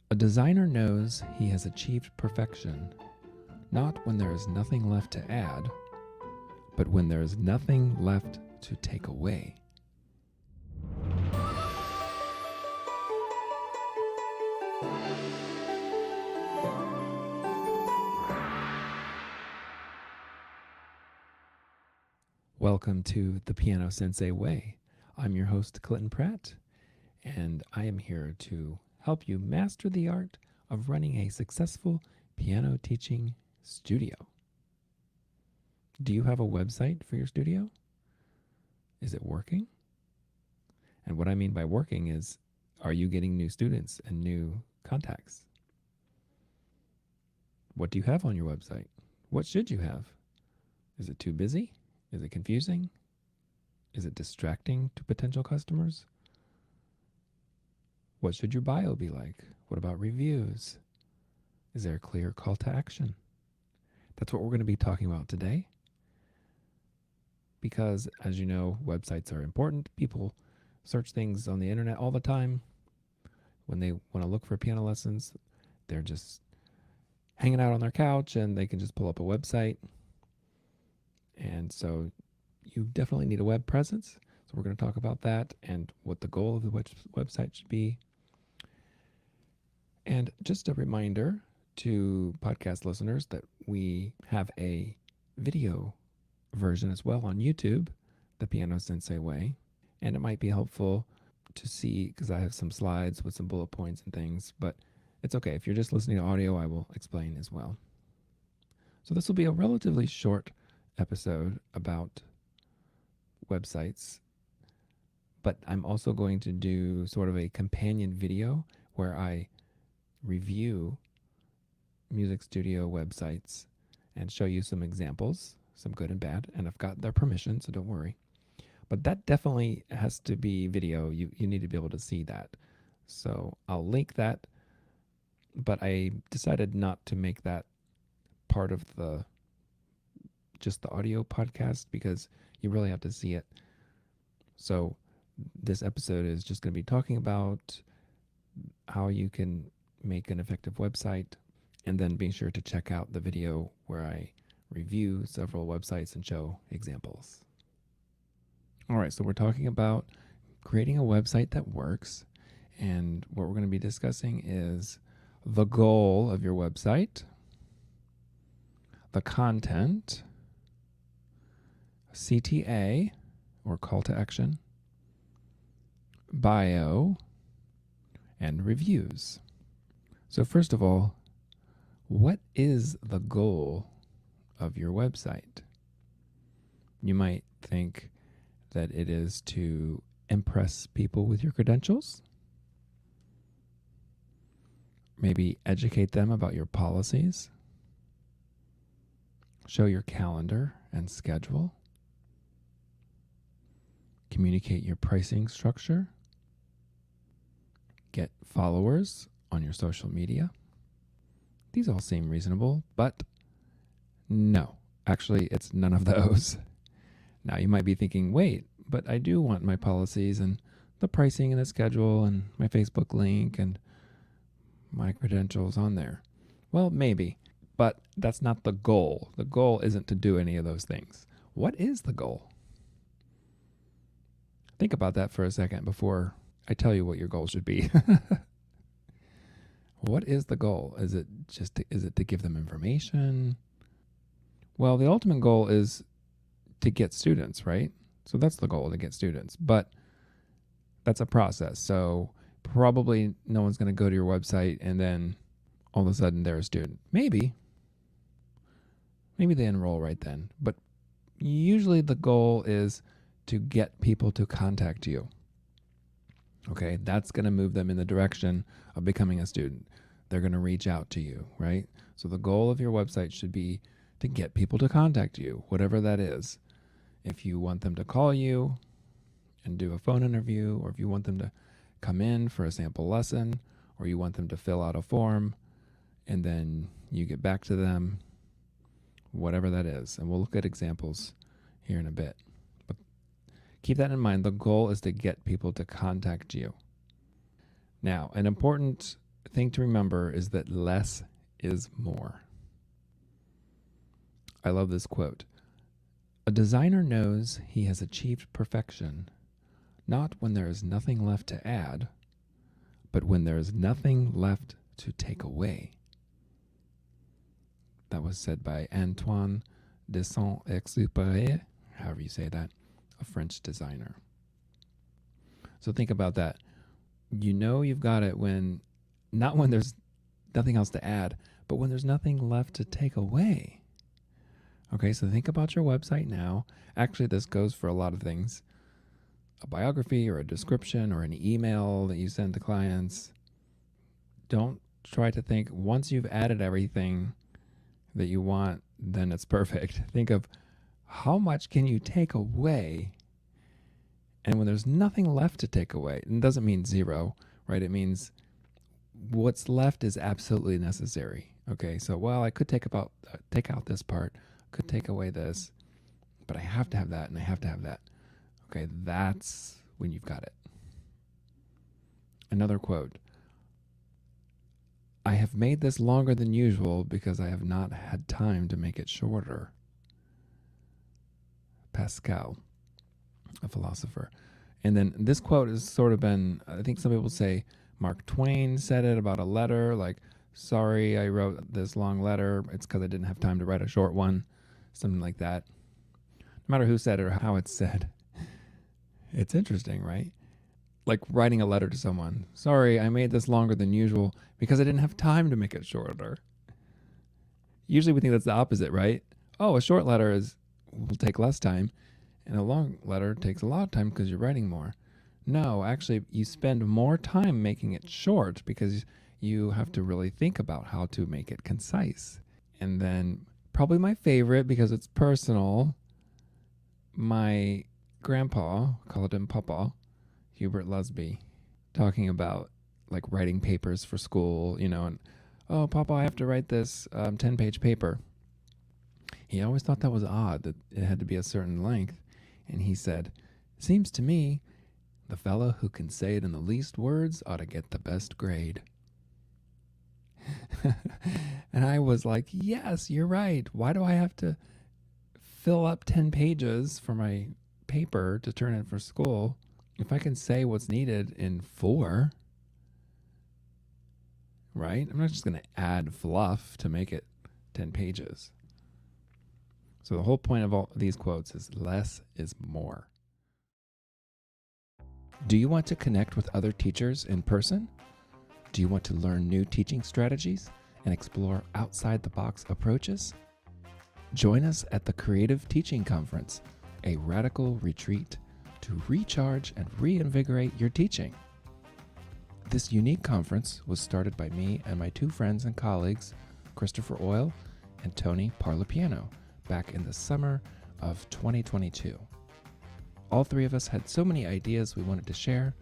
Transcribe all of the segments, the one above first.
A designer knows he has achieved perfection, not when there is nothing left to add, but when there is nothing left to take away. Welcome to the Piano Sensei Way. I'm your host, Clinton Pratt, and I am here to help you master the art of running a successful piano teaching studio. Do you have a website for your studio? Is it working? And what I mean by working is, are you getting new students and new contacts? What do you have on your website? What should you have? Is it too busy? Is it confusing? Is it distracting to potential customers? What should your bio be like? What about reviews? Is there a clear call to action? That's what we're going to be talking about today. Because, as you know, websites are important. People search things on the internet all the time. When they want to look for piano lessons, they're just hanging out on their couch and they can just pull up a website. And so you definitely need a web presence. So we're going to talk about that and what the goal of the website should be. And just a reminder to podcast listeners that we have a video version as well on YouTube, the Piano Sensei Way. And it might be helpful to see, because I have some slides with some bullet points and things, but it's okay. If you're just listening to audio, I will explain as well. So this will be a relatively short episode about websites, but I'm also going to do sort of a companion video where I review music studio websites and show you some examples, some good and bad, and I've got their permission, so don't worry. But that definitely has to be video. You need to be able to see that. So I'll link that, but I decided not to make that part of just the audio podcast because you really have to see it. So this episode is just going to be talking about how you can make an effective website, and then be sure to check out the video where I review several websites and show examples. All right, so we're talking about creating a website that works, and what we're going to be discussing is the goal of your website, the content, CTA, or call to action, bio, and reviews. So first of all, what is the goal of your website? You might think that it is to impress people with your credentials, maybe educate them about your policies, show your calendar and schedule, communicate your pricing structure, get followers on your social media. These all seem reasonable, but no, actually it's none of those. Now you might be thinking, wait, but I do want my policies and the pricing and the schedule and my Facebook link and my credentials on there. Well, maybe, but that's not the goal. The goal isn't to do any of those things. What is the goal? Think about that for a second before I tell you what your goal should be. What is the goal? Is it to give them information? Well, the ultimate goal is to get students, right? So that's the goal, to get students. But that's a process. So probably no one's going to go to your website and then all of a sudden they're a student. Maybe they enroll right then. But usually the goal is to get people to contact you. Okay, that's going to move them in the direction of becoming a student. They're going to reach out to you, right? So the goal of your website should be to get people to contact you, whatever that is. If you want them to call you and do a phone interview, or if you want them to come in for a sample lesson, or you want them to fill out a form, and then you get back to them, whatever that is. And we'll look at examples here in a bit. But keep that in mind. The goal is to get people to contact you. Now, an important thing to remember is that less is more. I love this quote. A designer knows he has achieved perfection, not when there is nothing left to add, but when there is nothing left to take away. That was said by Antoine de Saint-Exupéry, however you say that, a French designer. So think about that. You know you've got it not when there's nothing else to add, but when there's nothing left to take away. Okay, so think about your website now. Actually, this goes for a lot of things. A biography or a description or an email that you send to clients. Don't try to think once you've added everything that you want, then it's perfect. Think of how much can you take away? And when there's nothing left to take away, it doesn't mean zero, right? It means what's left is absolutely necessary. Okay, so I could take out this part, could take away this, but I have to have that and I have to have that. Okay, that's when you've got it. Another quote. I have made this longer than usual because I have not had time to make it shorter. Pascal, a philosopher. And then this quote has sort of been, I think some people say Mark Twain said it about a letter, like, sorry, I wrote this long letter. It's because I didn't have time to write a short one. Something like that. No matter who said it or how it's said. It's interesting, right? Like writing a letter to someone. Sorry, I made this longer than usual because I didn't have time to make it shorter. Usually we think that's the opposite, right? Oh, a short letter will take less time, and a long letter takes a lot of time because you're writing more. No, actually, you spend more time making it short because you have to really think about how to make it concise. And then probably my favorite, because it's personal, my grandpa, called him Papa, Hubert Lusby, talking about like writing papers for school, and, oh, Papa, I have to write this 10-page paper. He always thought that was odd, that it had to be a certain length. And he said, seems to me, the fellow who can say it in the least words ought to get the best grade. And I was like, yes, you're right. Why do I have to fill up 10 pages for my paper to turn in for school if I can say what's needed in 4? Right? I'm not just going to add fluff to make it 10 pages. So the whole point of all these quotes is less is more. Do you want to connect with other teachers in person? Do you want to learn new teaching strategies and explore outside-the-box approaches? Join us at the Creative Teaching Conference, a radical retreat to recharge and reinvigorate your teaching. This unique conference was started by me and my 2 friends and colleagues, Christopher Oil and Tony Parlapiano, back in the summer of 2022. All 3 of us had so many ideas we wanted to share,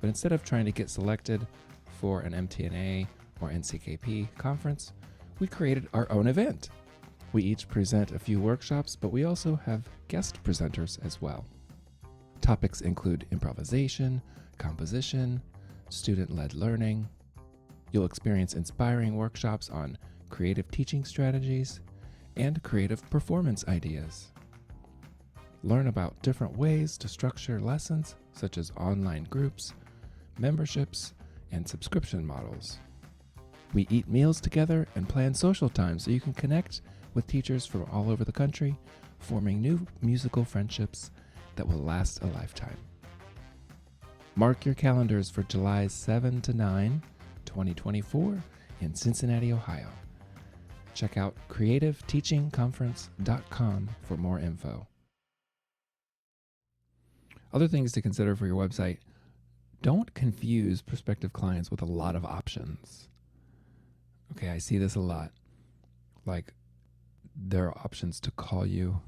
but instead of trying to get selected for an MTNA or NCKP conference, we created our own event. We each present a few workshops, but we also have guest presenters as well. Topics include improvisation, composition, student-led learning. You'll experience inspiring workshops on creative teaching strategies and creative performance ideas. Learn about different ways to structure lessons, such as online groups, memberships, and subscription models. We eat meals together and plan social time so you can connect with teachers from all over the country, forming new musical friendships that will last a lifetime. Mark your calendars for July 7 to 9, 2024 in Cincinnati, Ohio. Check out creativeteachingconference.com for more info. Other things to consider for your website: don't confuse prospective clients with a lot of options. Okay, I see this a lot. Like, there are options to call you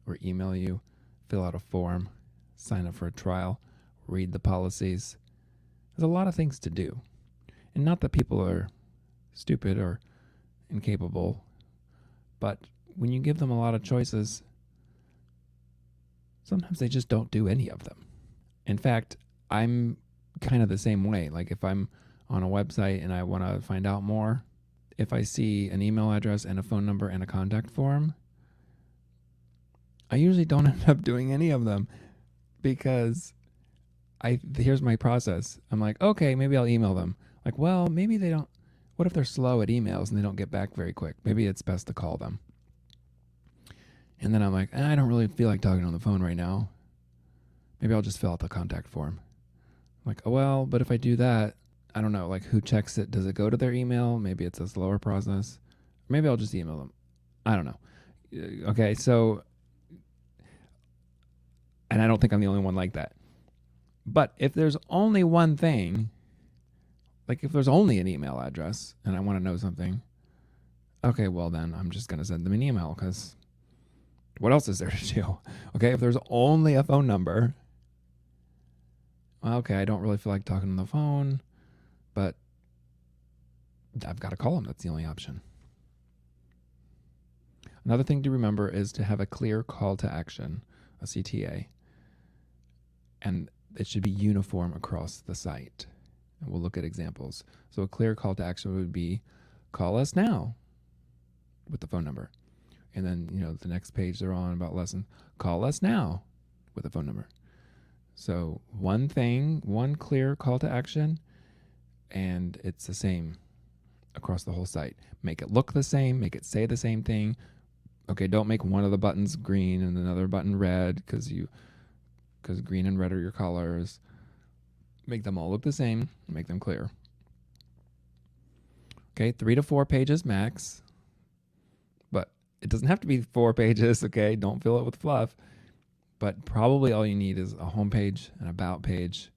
or email you, fill out a form, sign up for a trial, read the policies. There's a lot of things to do. And not that people are stupid or incapable, but when you give them a lot of choices, sometimes they just don't do any of them. In fact, I'm kind of the same way. Like, if I'm on a website and I want to find out more, if I see an email address and a phone number and a contact form, I usually don't end up doing any of them because here's my process. I'm like, okay, maybe I'll email them. Like, well, maybe they don't. What if they're slow at emails and they don't get back very quick? Maybe it's best to call them. And then I'm like, I don't really feel like talking on the phone right now. Maybe I'll just fill out the contact form. I'm like, oh, well, but if I do that, I don't know, like who checks it? Does it go to their email? Maybe it's a slower process. Maybe I'll just email them. I don't know. Okay, so, and I don't think I'm the only one like that. But if there's only one thing, like if there's only an email address and I want to know something, okay, well then I'm just going to send them an email because what else is there to do? Okay, if there's only a phone number, okay, I don't really feel like talking on the phone, but I've got to call them. That's the only option. Another thing to remember is to have a clear call to action, a CTA, and it should be uniform across the site. And we'll look at examples. So a clear call to action would be, call us now with the phone number. And then, the next page they're on about lesson, call us now with a phone number. So one thing, one clear call to action, and it's the same across the whole site. Make it look the same, make it say the same thing. Okay, don't make one of the buttons green and another button red because green and red are your colors. Make them all look the same, make them clear. Okay, 3 to 4 pages max. But it doesn't have to be 4 pages, okay? Don't fill it with fluff. But probably all you need is a home page, an about page,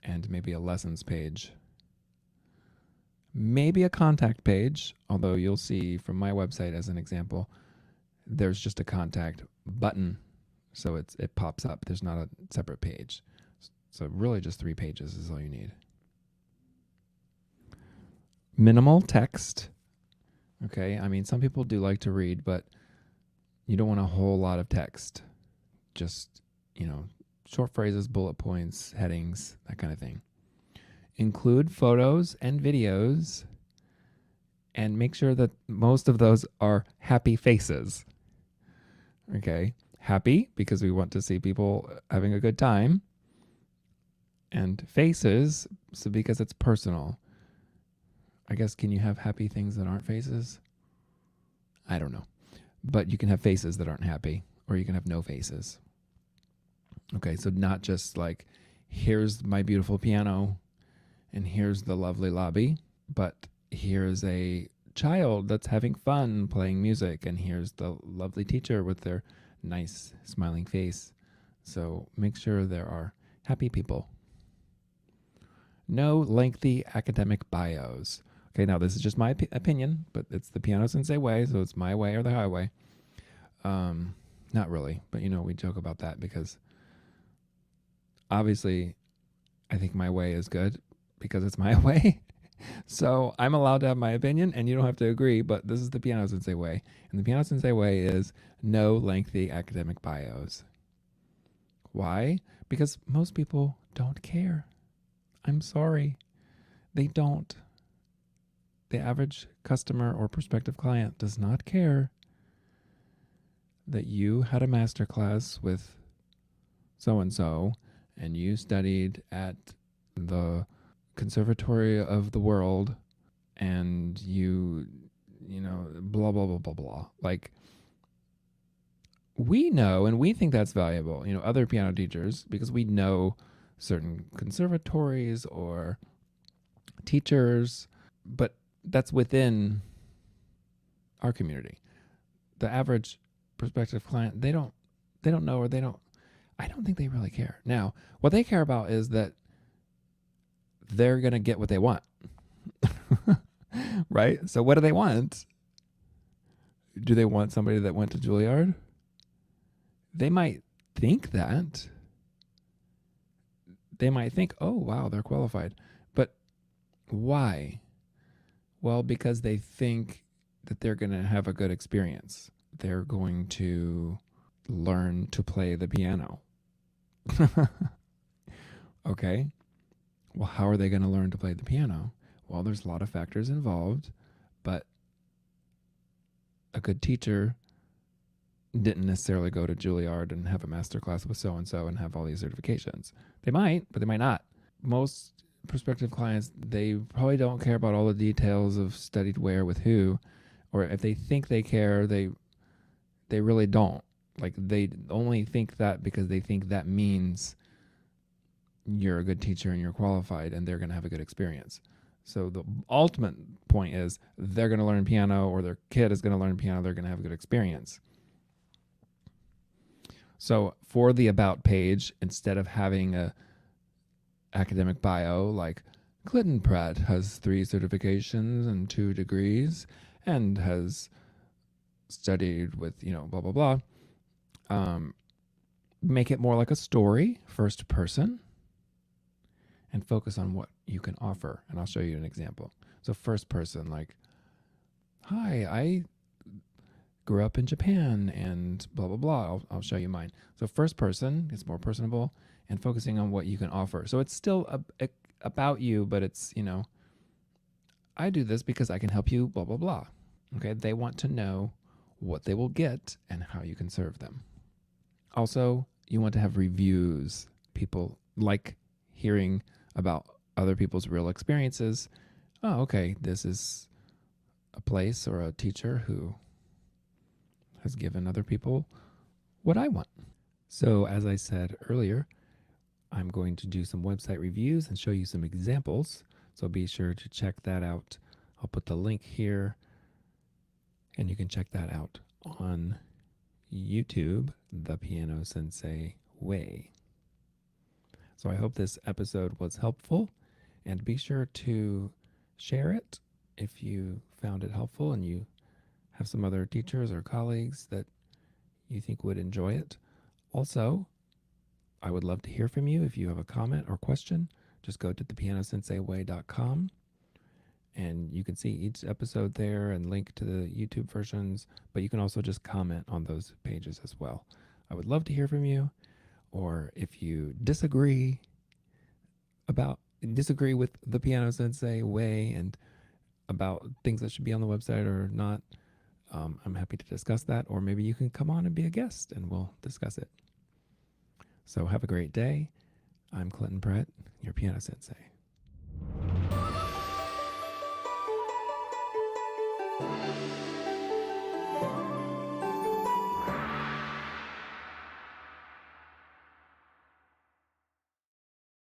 and maybe a lessons page. Maybe a contact page, although you'll see from my website as an example, there's just a contact button. So it pops up. There's not a separate page. So really just 3 pages is all you need. Minimal text. Okay, I mean, some people do like to read, but you don't want a whole lot of text. Just, short phrases, bullet points, headings, that kind of thing. Include photos and videos, and make sure that most of those are happy faces. Okay, happy because we want to see people having a good time, and faces, so because it's personal. I guess, can you have happy things that aren't faces? I don't know. But you can have faces that aren't happy, or you can have no faces. Okay, so not just like, here's my beautiful piano, and here's the lovely lobby, but here's a child that's having fun playing music, and here's the lovely teacher with their nice smiling face. So make sure there are happy people. No lengthy academic bios. Okay, now this is just my opinion, but it's the Piano Sensei way, so it's my way or the highway. Not really, but we joke about that because obviously I think my way is good because it's my way. So I'm allowed to have my opinion and you don't have to agree, but this is the Piano Sensei way. And the Piano Sensei way is no lengthy academic bios. Why? Because most people don't care. I'm sorry. They don't. The average customer or prospective client does not care that you had a master class with so-and-so and you studied at the Conservatory of the World and you blah, blah, blah, blah, blah. Like, we know and we think that's valuable, other piano teachers, because we know certain conservatories or teachers, but that's within our community. The average prospective client, they don't know, or I don't think they really care. Now, what they care about is that they're going to get what they want. Right? So what do they want? Do they want somebody that went to Juilliard? They might think that. They might think, oh, wow, they're qualified. But why? Well, because they think that they're going to have a good experience. They're going to learn to play the piano. Okay. Well, how are they going to learn to play the piano? Well, there's a lot of factors involved, but a good teacher didn't necessarily go to Juilliard and have a master class with so and so and have all these certifications. They might, but they might not. Most prospective clients, they probably don't care about all the details of studied where with who, or if they think they care, they really don't. Like, they only think that because they think that means you're a good teacher and you're qualified and they're going to have a good experience. So the ultimate point is they're going to learn piano, or their kid is going to learn piano, they're going to have a good experience. So for the about page, instead of having a academic bio like Clinton Pratt has 3 certifications and 2 degrees and has studied with, blah, blah, blah. Make it more like a story, first person, and focus on what you can offer. And I'll show you an example. So first person, like, hi, I grew up in Japan and blah, blah, blah. I'll show you mine. So first person is more personable and focusing on what you can offer. So it's still about you, but it's, I do this because I can help you, blah, blah, blah. Okay. They want to know what they will get and how you can serve them. Also, you want to have reviews. People like hearing about other people's real experiences. Oh, okay. This is a place or a teacher who has given other people what I want. So as I said earlier, I'm going to do some website reviews and show you some examples. So be sure to check that out. I'll put the link here and you can check that out on YouTube, The Piano Sensei Way. So I hope this episode was helpful, and be sure to share it if you found it helpful and you have some other teachers or colleagues that you think would enjoy it. Also, I would love to hear from you. If you have a comment or question, just go to thepianosenseiway.com and you can see each episode there and link to the YouTube versions, but you can also just comment on those pages as well. I would love to hear from you. Or if you disagree with the Piano Sensei way and about things that should be on the website or not, I'm happy to discuss that. Or maybe you can come on and be a guest and we'll discuss it. So have a great day. I'm Clinton Pratt, your Piano Sensei.